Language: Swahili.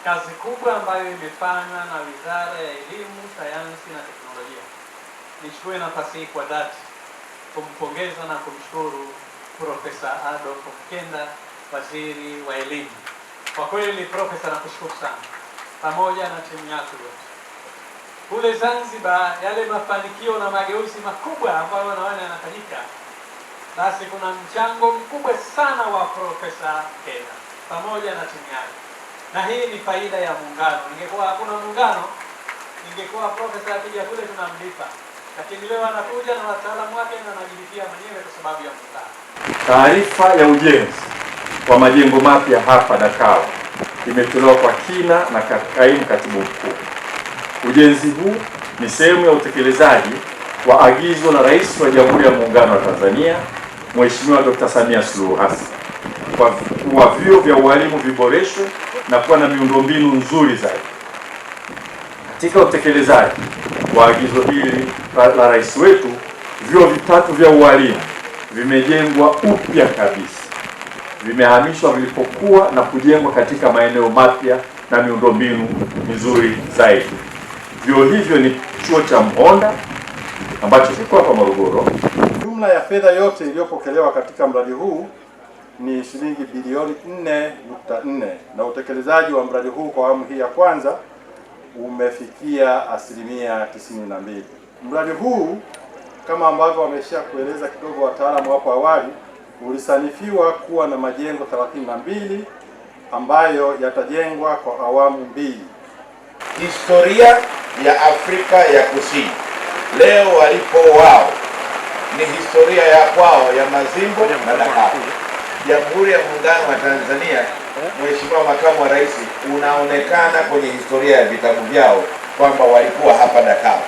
kazi kubwa ambayo imefanywa na Wizara ya Elimu, Sayansi na Teknolojia. Nichukue nafasi hii kwa dhati kumpongeza na kumshukuru Profesa Adolf Mkenda, Waziri wa Elimu. Kwa kweli Profesa, nakushukuru sana, pamoja na timu yako yote. Kule Zanzibar, yale mafanikio na mageuzi makubwa ambayo naona yanafanyika, basi kuna mchango mkubwa sana wa Profesa Mkenda pamoja na timu yake. Na hii ni faida ya muungano. Ingekuwa hakuna muungano, ingekuwa Profesa akija kule tunamlipa. Lakini leo anakuja na wataalamu wake na anajilipia mwenyewe kwa sababu ya muungano. Taarifa ya ujenzi wa majengo mapya hapa Dakawa imetolewa kwa kina na kaimu katibu mkuu. Ujenzi huu ni sehemu ya utekelezaji wa agizo la Rais wa Jamhuri ya Muungano wa Tanzania Mheshimiwa Dr. Samia Suluhu Hassan kwa vyuo vya ualimu viboreshwe na kuwa na miundombinu nzuri zaidi. Katika utekelezaji wa agizo hili la rais wetu, vyuo vitatu vya ualimu vimejengwa upya kabisa, vimehamishwa vilipokuwa na kujengwa katika maeneo mapya na miundombinu mizuri zaidi. Vyuo hivyo ni chuo cha Mhonda ambacho kiko hapa Morogoro. Jumla ya fedha yote iliyopokelewa katika mradi huu ni shilingi bilioni 4.4 na utekelezaji wa mradi huu kwa awamu hii ya kwanza umefikia asilimia 92. Mradi huu kama ambavyo wamesha kueleza kidogo wataalamu hapo awali, ulisanifiwa kuwa na majengo 32 ambayo yatajengwa kwa awamu mbili. Historia ya Afrika ya Kusini leo walipo wao ni historia ya kwao ya Mazimbo na Dakawa. Jamhuri ya Muungano wa Tanzania, Mheshimiwa Makamu wa Rais, unaonekana kwenye historia ya vitabu vyao kwamba walikuwa hapa Dakawa.